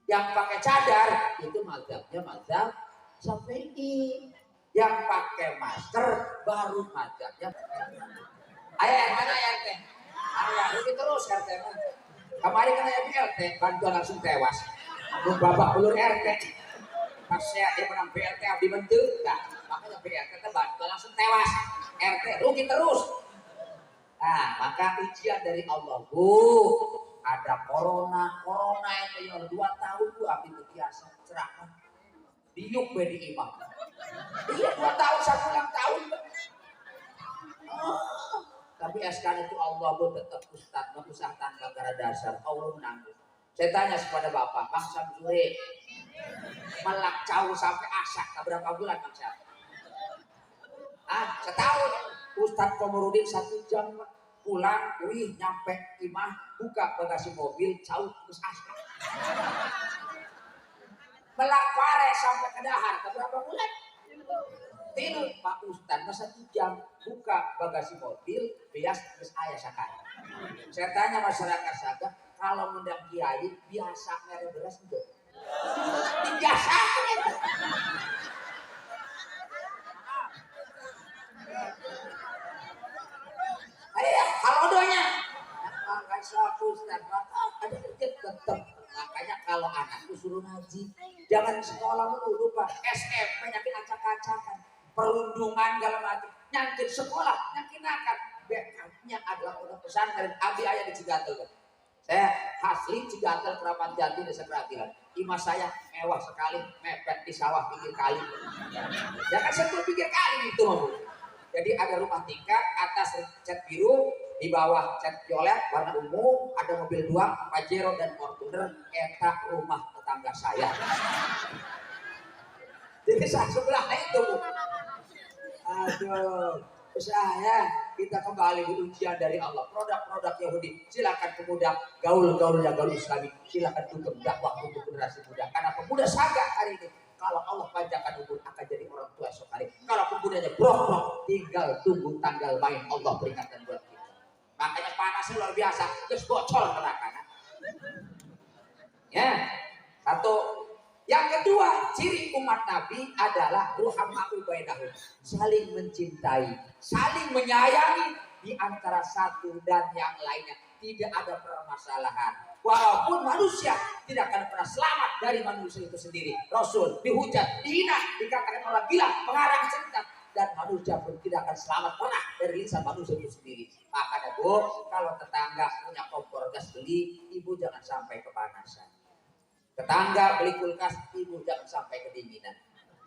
Yang pakai cadar itu mazhabnya mazhab Syafi'i. Yang pakai masker baru mazhabnya. Ayo yang mana ya teh? Ayo terus RT. Kemarin kan saya BLT, bantuan langsung tewas. Babak belur RT. Pas saya dia menang BLT abdi bentuk, makanya BLT bantuan langsung tewas. RT rugi terus. Nah, maka ujian dari Allah, ada corona itu yang 2 tahun abdi biasa ceramah. Diuk bedi imam. Iya 2 tahun 1 ulang tahun. Tapi sekarang itu Allah pun tetap ustaz, usah tanpa gara dasar. Allah menanggung. Saya tanya kepada Bapak, Bang Samsuri, melak jauh sampai asak, berapa bulan Bang Sam? Setahun. Ustaz Komarudin 1 jam pulang, nyampe imah, buka bagasi mobil, jauh terus asak. Melak pare sampai ke dahar, berapa bulan? Tidur Pak Ustaz, 1 jam buka bagasi mobil, bias terus ayah sakit. Saya tanya masyarakat saya, kalau mendang kiai biasa mere beras itu, dibiasakan. Ayo, halo doanya. Makanya Pak Ustaz, ada kerja tetap. Makanya kalau anakku suruh ngaji, jangan sekolah dulu Pak, SMP nyakin acak-acakan. Perundungan dalam hati, nyangkit sekolah, nyakinakan. Backupnya adalah pondok pesantren Abi Ayah di Cigatel. Saya asli Cigatel Kerapan Jati Desa Keratilan. Imah saya mewah sekali, mepet di sawah pinggir kali. Ya kan sentuh pinggir kali itu. Jadi ada rumah tingkat, atas cat biru, Di bawah cat violet warna ungu, ada mobil 2 Pajero dan Fortuner, eta rumah tetangga saya. Jadi sebelahnya itu Bu. Aduh, saya kita kembali di ujian dari Allah. Produk-produk Yahudi, silakan pemuda gaul-gaulnya gaul Islami, silakan tutup dakwah untuk generasi muda. Karena pemuda sagak hari ini, kalau Allah panjangkan umur akan jadi orang tua esok hari. Kalau pemudanya brok-brok, tinggal tunggu tanggal main Allah peringatkan buat kita. Makanya panasnya luar biasa, terus bocor neraka. Ya, satu. Yang kedua, ciri umat Nabi adalah ruhama'u bainahum, saling mencintai, saling menyayangi di antara satu dan yang lainnya. Tidak ada permasalahan. Walaupun manusia tidak akan pernah selamat dari manusia itu sendiri. Rasul dihujat, dihina, dikatakan orang gila, pengarang cerita, dan manusia pun tidak akan selamat pernah dari lisan manusia itu sendiri. Makanya Bu, kalau tetangga punya kompor gas beli, ibu jangan sampai kepanasan. Tetangga beli kulkas, ibu jangan sampai kedinginan.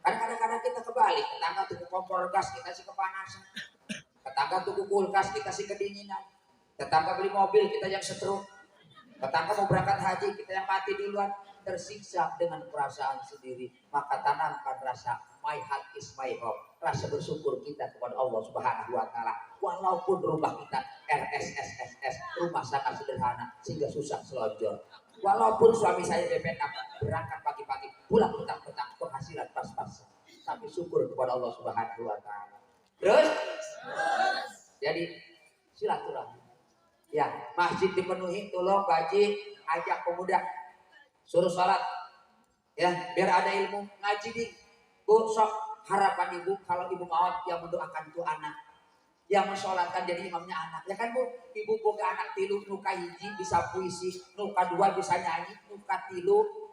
Kan kadang-kadang kita kebalik, tetangga tuku kompor gas, kita sih kepanasan. Tetangga tuku kulkas, kita sih kedinginan. Tetangga beli mobil, kita yang setruk. Tetangga mau berangkat haji, kita yang mati duluan. Tersiksa dengan perasaan sendiri. Maka tanamkan rasa my heart is my home, rasa bersyukur kita kepada Allah Subhanahu wa Ta'ala. Walaupun rumah kita RSSSS, rumah sangat sederhana sehingga susah selonjor. Walaupun suami saya DPK berangkat pagi-pagi, pulang petang-petang, penghasilan pas-pasan, tapi syukur kepada Allah Subhanahu wa Ta'ala. Terus jadi silaturahmi. Ya, masjid dipenuhi, tolong baji, ajak pemuda, suruh sholat, ya, biar ada ilmu ngaji di Bu. Sok harapan ibu, kalau ibu mau yang mendoakan tuh anak, yang mensolatkan jadi imamnya anak, ya kan Bu. Ibu boga anak tilu, nuka hiji bisa puisi, nuka 2 bisa nyanyi, nuka 3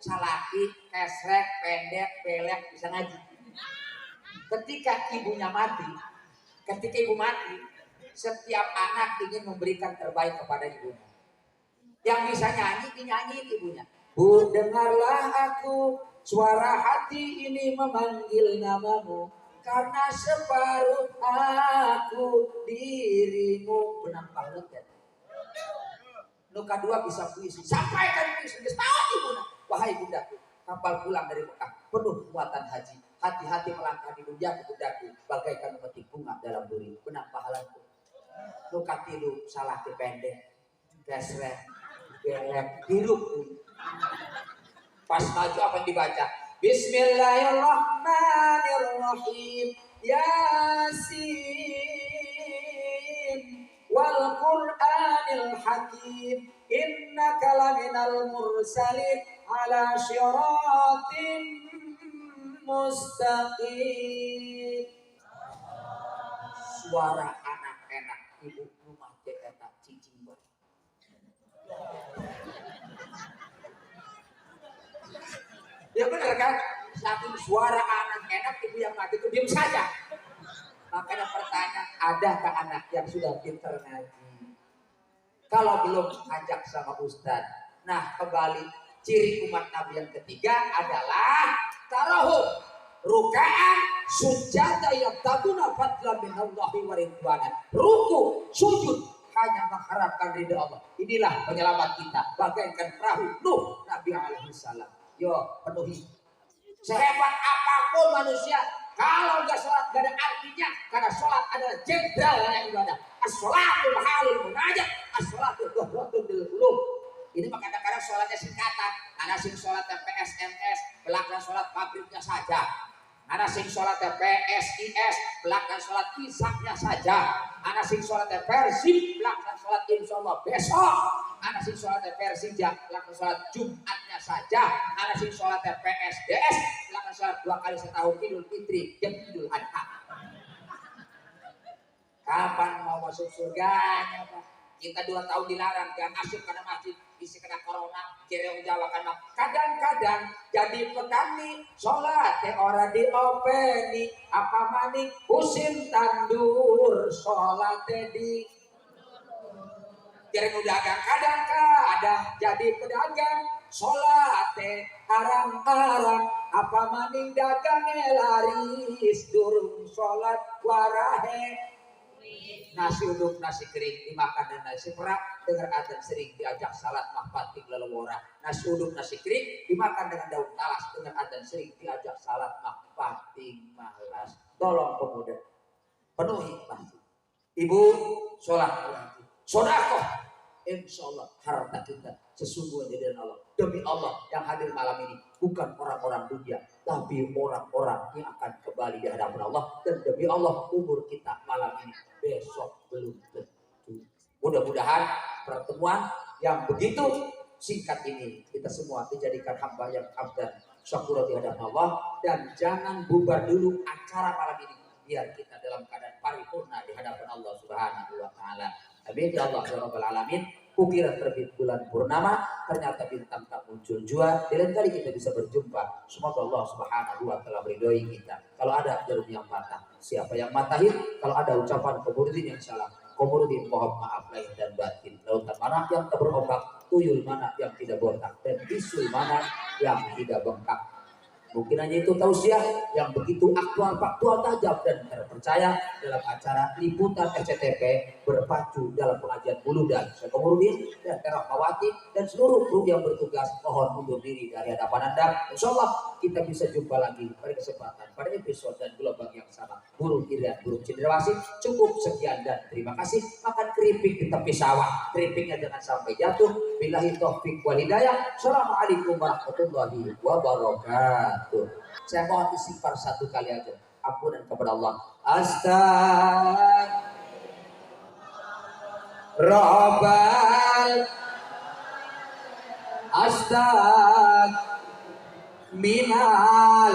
salaki, kesrek, pendek, belek bisa ngaji. Ketika ibu mati, setiap anak ingin memberikan terbaik kepada ibunya. Yang bisa nyanyi, dinyanyiin ibunya. Bu, dengarlah aku, suara hati ini memanggil namamu, karena separuh aku dirimu. Benar banget ya. Nuka 2 bisa puisi, sampaikan puisi, tahu ibunya. Wahai bundaku, kapal pulang dari Mekah penuh muatan haji, hati-hati melangkah di dunia bundaku, bagaikan memetik bunga dalam duri. Benar pahalku. Nuka 3 salah pendek, kesrek, gelap, hidup. Pas maju apa yang dibaca? Bismillahirrahmanirrahim. Yasin wal Qur'anil Hakim. Innaka laminal mursalin ala syiratin mustaqim. Suara anak enak, ibu rumah eta cicing banget. Ya benar kan? Saking suara anak enak, ibu yang mati itu diam saja. Makanya pertanyaan, adakah anak yang sudah pintar ngaji? Kalau belum, ajak sama ustaz. Nah, kembali ciri umat Nabi yang ketiga adalah tarahum, rukaan, sujada yabtaguna fadlan min Allahi wa ridwanan. Ruku, sujud, hanya mengharapkan ridha Allah. Inilah penyelamat kita, bagaikan perahu Nuh Nabi alaihi salam. Yo, penuhi. Sehebat apapun manusia, kalau nggak sholat gak ada artinya, karena sholat adalah jenderalnya ibadah. As-sholatul halul munajat, as-sholatul dhuhratul bil qulub. Ini mah kadang-kadang sholatnya singkatan. Ada sing sholatnya PSMS, belakang sholat maghribnya saja. Ada sing sholatnya PSIS, belakang sholat isaknya saja. Ada sing sholatnya Persib, belakang sholat insyaallah besok. Ada sing sholatnya Persija, belakang sholat Jumatnya saja. Ada sing sholatnya PSDS, belakang sholat 2 kali setahun Idul Fitri dan Idul Adha. Kapan mau masuk surganya Pak? Kita 2 tahun dilarang, jangan asyik karena masjid, isi kena corona, cerewet Jawa kan. Kadang-kadang jadi petani, sholat teh ora diopeni, apa maning musim tandur, sholat teh di cerewet dagang. Kadang-kadang jadi pedagang, sholat teh arang-arang, apa maning dagangnya laris, durung sholat warahe. nasi uduk, nasi kering dimakan dan nasi perak. Dengar adzan sering diajak salat mah pating lelewora. Nasi uduk, nasi kering dimakan dengan daun talas. Dengar adzan sering diajak salat mah pating malas. Tolong pemuda penuhi masjid. Ibu sholat lagi, sodakoh. Insya Allah harta kita sesungguhnya dari Allah. Demi Allah yang hadir malam ini bukan orang-orang dunia, tapi orang-orang yang akan kembali di hadapan Allah. Dan demi Allah umur kita malam ini besok belum tentu. Mudah-mudahan pertemuan yang begitu singkat ini kita semua dijadikan hamba yang abdan syukur di hadapan Allah. Dan jangan bubar dulu acara malam ini, biar kita dalam keadaan paripurna di hadapan Allah Subhanahu wa taala. Amin ya Allah ya rabbal alamin. Kukira terbit bulan purnama, ternyata bintang tak muncul jua. Di lain kali kita bisa berjumpa. Semoga Allah Subhanahu wa taala meridhoi kita. Kalau ada jarum yang patah, siapa yang matahin? Kalau ada ucapan komodin yang salah, komodin mohon maaf lahir dan batin. Lautan mana yang tak berombak, tuyul mana yang tidak botak, dan bisul mana yang tidak bengkak. Mungkin hanya itu tausiah yang begitu aktual, faktual, tajam dan terpercaya dalam acara liputan SCTV berpacu dalam pengajian Bulu dan Syekh Komorudin dan Rahmawati dan seluruh kru yang bertugas. Mohon undur diri dari hadapan Anda. Insyaallah kita bisa jumpa lagi pada kesempatan pada episode dan gelombang yang sama. Burung Irian, burung cendrawasih. Cukup sekian dan terima kasih. Makan keripik di tepi sawah, keripiknya jangan sampai jatuh. Billahi taufik wal hidayah. Assalamualaikum warahmatullahi wabarakatuh. Saya mohon istighfar satu kali aja, ampunan kepada Allah. Minal.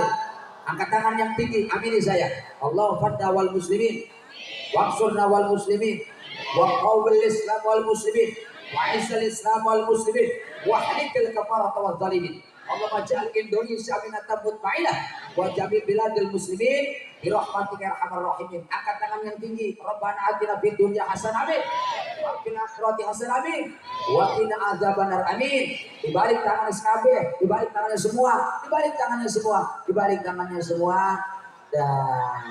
Angkat tangan yang tinggi, amini saya. Allah fadda wal muslimin, waqsurna wal muslimin, wa qawwil islam wal muslimin, wa izzal islam wal muslimin, wa halikal kafarata wal zalimin. Allah ja'al Indonesia minatan mutmainah wa jamil biladil muslimin bi rahmatika ya arhamar rahimin. Angkat tangan yang tinggi. Rabbana atina fid dunya hasanah amin, wa fil akhirati hasanah amin, wa qina adzabannar amin. Dibalik tangannya sekabeh, dibalik tangannya semua, dibalik tangannya semua, dibalik tangannya semua. Dan